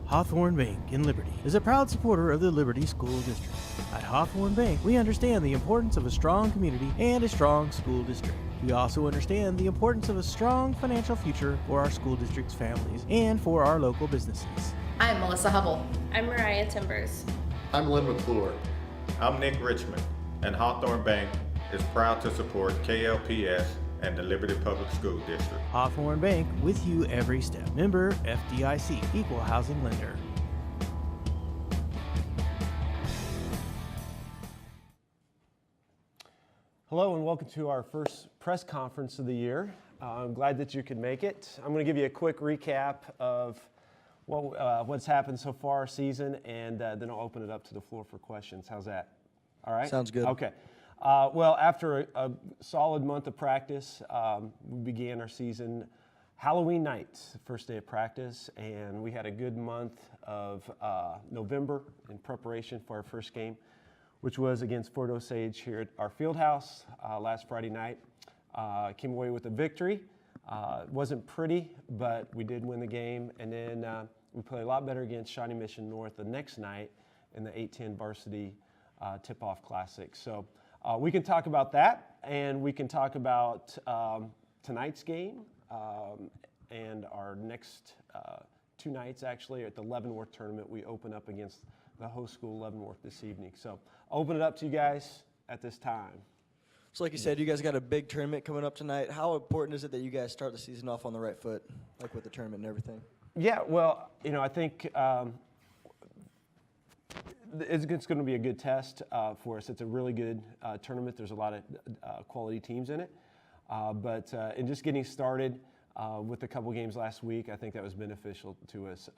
Hawthorne Bank in Liberty is a proud supporter of the Liberty School District. At Hawthorne Bank, we understand the importance of a strong community and a strong school district. We also understand the importance of a strong financial future for our school district's families and for our local businesses. I'm Melissa Hubble. I'm Mariah Timbers. I'm Lynn McClure. I'm Nick Richmond, and Hawthorne Bank is proud to support KLPS and the Liberty Public School District. Hawthorne Bank, with you every step. Member FDIC, Equal Housing Lender. Hello and welcome to our first press conference of the year. I'm glad that you could make it. I'm going to give you a quick recap of what's happened so far our season, and then I'll open it up to the floor for questions. How's that? All right? Sounds good. Okay. Well, after a solid month of practice, we began our season Halloween night, first day of practice, and we had a good month of November in preparation for our first game, which was against Fort Osage here at our field house last Friday night. Came away with a victory. It wasn't pretty, but we did win the game, and then we played a lot better against Shawnee Mission North the next night in the 8-10 varsity tip-off classic. So we can talk about that, and we can talk about tonight's game and our next 2 nights, actually, at the Leavenworth tournament. We open up against the host school, Leavenworth, this evening. So I'll open it up to you guys at this time. So like you said, you guys got a big tournament coming up tonight. How important is it that you guys start the season off on the right foot, like with the tournament and everything? Yeah, well, I think it's going to be a good test for us. It's a really good tournament. There's a lot of quality teams in it. But in just getting started with a couple games last week, I think that was beneficial to us.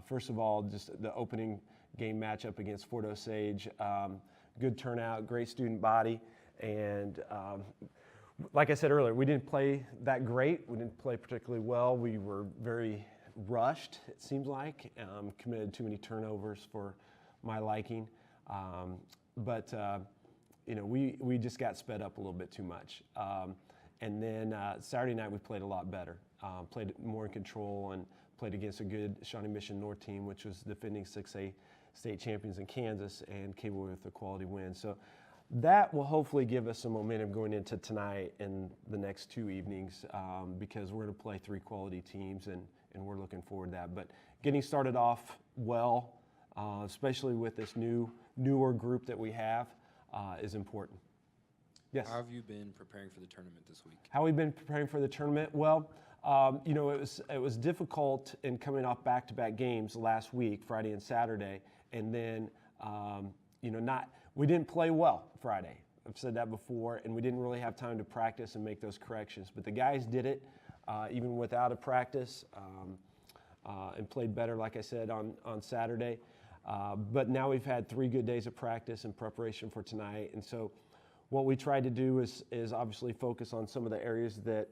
First of all, just the opening game matchup against Fort Osage. Good turnout, great student body. And like I said earlier, we didn't play that great. We didn't play particularly well. We were very rushed, it seems like. Committed too many turnovers for my liking. But we just got sped up a little bit too much. And then Saturday night we played a lot better. Played more in control and played against a good Shawnee Mission North team, which was defending 6A state champions in Kansas, and came away with a quality win. So that will hopefully give us some momentum going into tonight and the next 2 evenings, because we're going to play 3 quality teams, and we're looking forward to that. But getting started off well, especially with this newer group that we have, is important. Yes? How have you been preparing for the tournament this week? How we've been preparing for the tournament? Well, it was difficult in coming off back-to-back games last week, Friday and Saturday, and then we didn't play well Friday. I've said that before, and we didn't really have time to practice and make those corrections. But the guys did it even without a practice and played better, like I said, on Saturday. But now we've had 3 good days of practice in preparation for tonight, and so what we tried to do is obviously focus on some of the areas that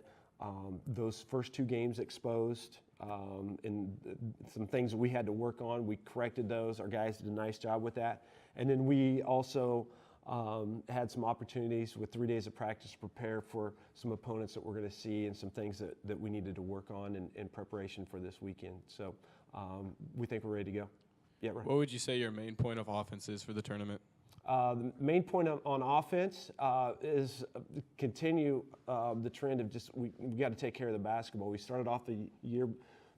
those first 2 games exposed, and some things that we had to work on. We corrected those. Our guys did a nice job with that. And then we also had some opportunities with 3 days of practice to prepare for some opponents that we're going to see, and some things that we needed to work on in preparation for this weekend. So we think we're ready to go. Yeah, right. What would you say your main point of offense is for the tournament? The main point on offense is continue the trend of just we got to take care of the basketball. We started off the year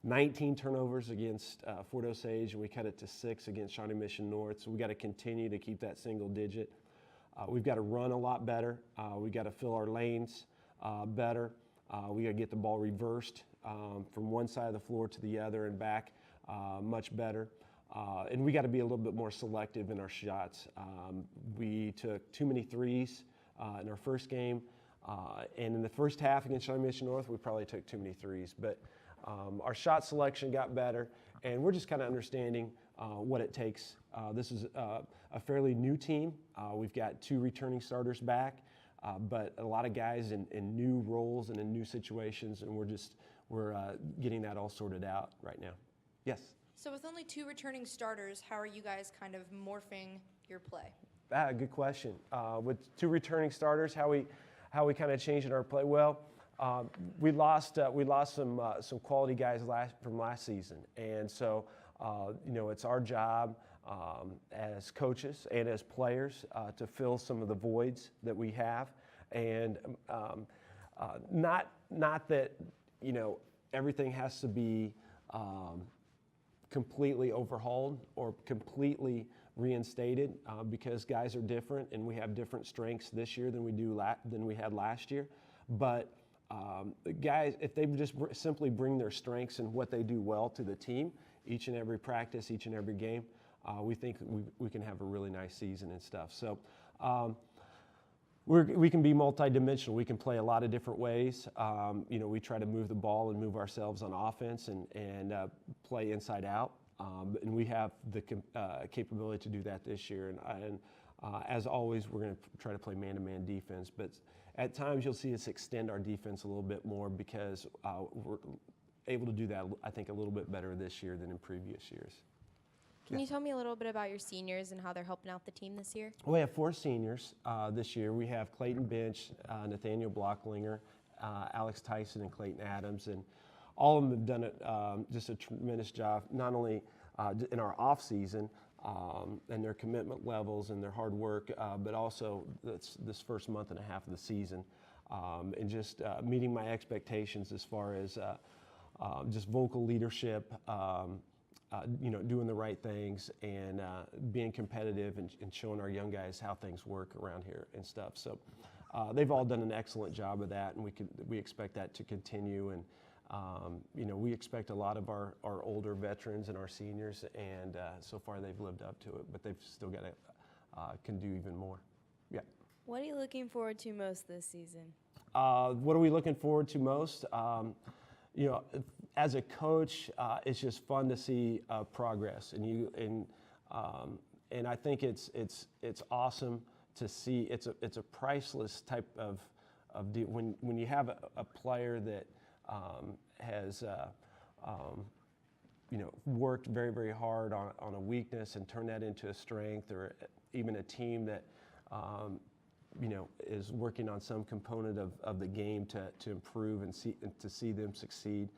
19 turnovers against Fort Osage, and we cut it to 6 against Shawnee Mission North. So we got to continue to keep that single digit. We've got to run a lot better. We got to fill our lanes better. We got to get the ball reversed from one side of the floor to the other and back much better. And we got to be a little bit more selective in our shots. We took too many threes in our first game. And in the first half against Shawnee Mission North, we probably took too many threes. But our shot selection got better, and we're just kind of understanding what it takes. This is a fairly new team. We've got 2 returning starters back, but a lot of guys in new roles and in new situations, and we're getting that all sorted out right now. Yes? So with only 2 returning starters, how are you guys kind of morphing your play? Good question. With 2 returning starters, how we kind of changing our play? Well, We lost some quality guys from last season, and so it's our job as coaches and as players to fill some of the voids that we have, and not that everything has to be completely overhauled or completely reinstated because guys are different and we have different strengths this year than we had last year, but. Guys, if they just simply bring their strengths and what they do well to the team, each and every practice, each and every game, we think we can have a really nice season and stuff. So we can be multidimensional. We can play a lot of different ways. We try to move the ball and move ourselves on offense and play inside out. And we have the capability to do that this year. And as always, we're going to try to play man-to-man defense. But at times, you'll see us extend our defense a little bit more because we're able to do that, I think, a little bit better this year than in previous years. Can you tell me a little bit about your seniors and how they're helping out the team this year? We have 4 seniors this year. We have Clayton Bench, Nathaniel Blocklinger, Alex Tyson, and Clayton Adams. And all of them have done just a tremendous job, not only in our off season, and their commitment levels and their hard work, but also this first month and a half of the season, and just meeting my expectations as far as just vocal leadership, doing the right things, and being competitive and showing our young guys how things work around here and stuff. So they've all done an excellent job of that, and we expect that to continue. And we expect a lot of our older veterans and our seniors, and so far they've lived up to it, but they've still got to can do even more. Yeah. What are you looking forward to most this season? What are we looking forward to most? As a coach, it's just fun to see progress, and I think it's awesome to see. It's a priceless type of deal when you have a player that has worked very, very hard on a weakness and turned that into a strength, or even a team that is working on some component of the game to improve and to see them succeed.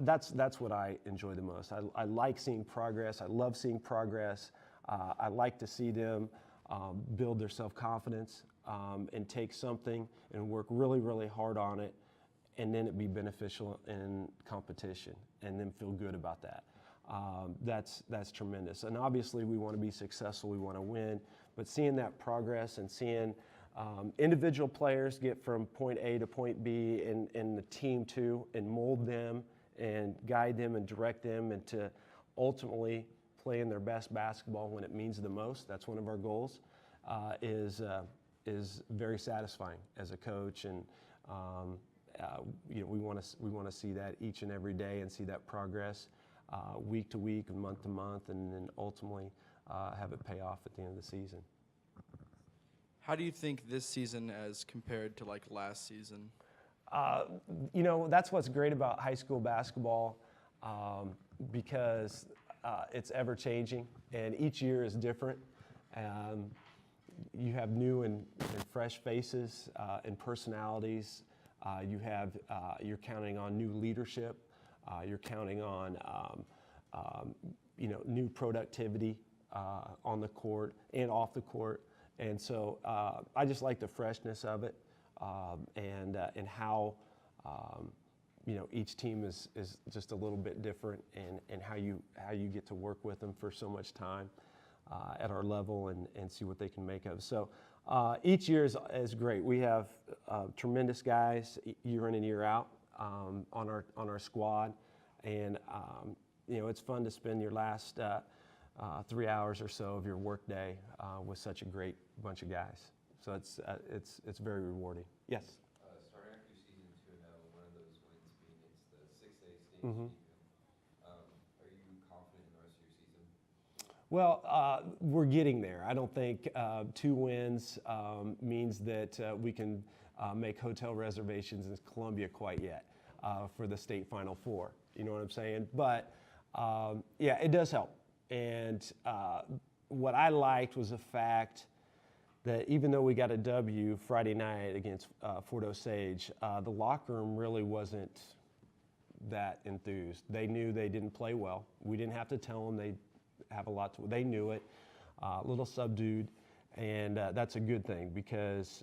That's what I enjoy the most. I like seeing progress. I love seeing progress. I like to see them build their self-confidence and take something and work really, really hard on it, and then it be beneficial in competition, and then feel good about that. That's tremendous. And obviously we want to be successful, we want to win, but seeing that progress and seeing individual players get from point A to point B and the team too, and mold them and guide them and direct them, and to ultimately play in their best basketball when it means the most, that's one of our goals, is very satisfying as a coach. And we want to see that each and every day, and see that progress week to week and month to month, and then ultimately have it pay off at the end of the season. How do you think this season as compared to like last season? That's what's great about high school basketball, because it's ever changing and each year is different. You have new and fresh faces and personalities. You're counting on new leadership. You're counting on new productivity on the court and off the court. And so I just like the freshness of it, and how each team is just a little bit different, and how you get to work with them for so much time at our level, and see what they can make of. So each year is great. We have tremendous guys year in and year out on our squad, and it's fun to spend your last 3 hours or so of your work day with such a great bunch of guys. So it's very rewarding. Yes. Starting off your season 2-0, one of those wins being against the 6A state Mm-hmm. team. Are you confident in the rest of your season? Well, we're getting there. I don't think 2 wins means that we can make hotel reservations in Columbia quite yet for the state Final Four. You know what I'm saying? But yeah, it does help. And what I liked was the fact that even though we got a W Friday night against Fort Osage, the locker room really wasn't that enthused. They knew they didn't play well. We didn't have to tell them they have a lot to, they knew it, a little subdued, and that's a good thing because,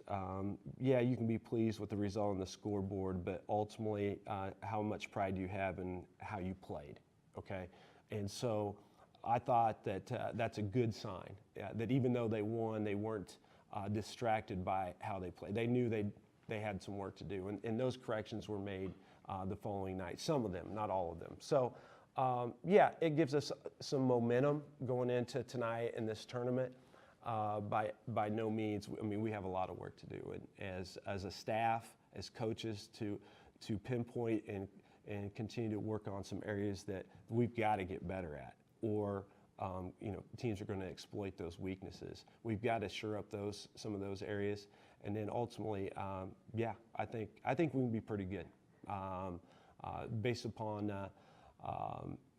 yeah, you can be pleased with the result on the scoreboard, but ultimately, how much pride do you have in how you played, okay? And so I thought that that's a good sign, that even though they won, they weren't distracted by how they played. They knew they had some work to do, and those corrections were made the following night. Some of them, not all of them. So, yeah, it gives us some momentum going into tonight in this tournament. By no means, I mean, we have a lot of work to do, and as a staff, as coaches, to pinpoint and continue to work on some areas that we've got to get better at, or you know, teams are going to exploit those weaknesses. We've got to shore up some of those areas, and then ultimately, yeah, I think we can be pretty good, based upon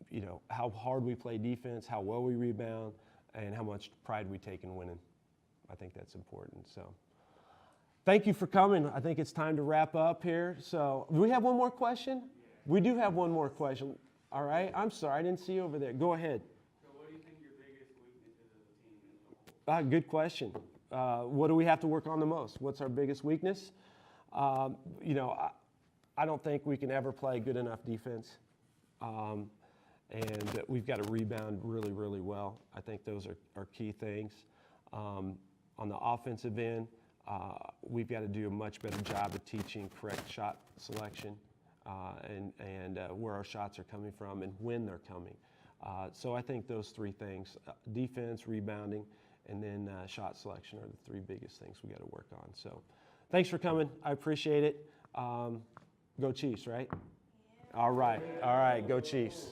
you know, how hard we play defense, how well we rebound, and how much pride we take in winning. I think that's important. So, thank you for coming. I think it's time to wrap up here. So, do we have one more question? We do have one more question. All right. I'm sorry, I didn't see you over there. Go ahead. So, what do you think your biggest weaknesses as a team is? Good question. What do we have to work on the most? What's our biggest weakness? You know, I don't think we can ever play good enough defense. And we've got to rebound really, really well. I think those are key things. On the offensive end, we've got to do a much better job of teaching correct shot selection and where our shots are coming from and when they're coming. So I think those three things, defense, rebounding, and then shot selection are the three biggest things we got to work on. So thanks for coming. I appreciate it. Go Chiefs, right? Yeah. All right, go Chiefs.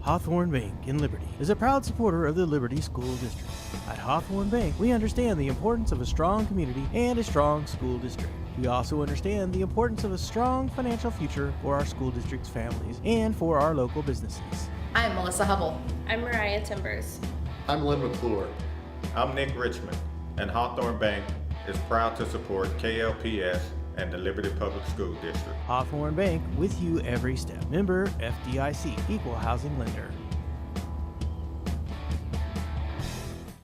Hawthorne Bank in Liberty is a proud supporter of the Liberty School District. At Hawthorne Bank, we understand the importance of a strong community and a strong school district. We also understand the importance of a strong financial future for our school district's families and for our local businesses. I'm Melissa Hubble. I'm Mariah Timbers. I'm Lynn McClure. I'm Nick Richmond, and Hawthorne Bank is proud to support KLPS and the Liberty Public School District. Hawthorne Bank, with you every step. Member FDIC, Equal Housing Lender.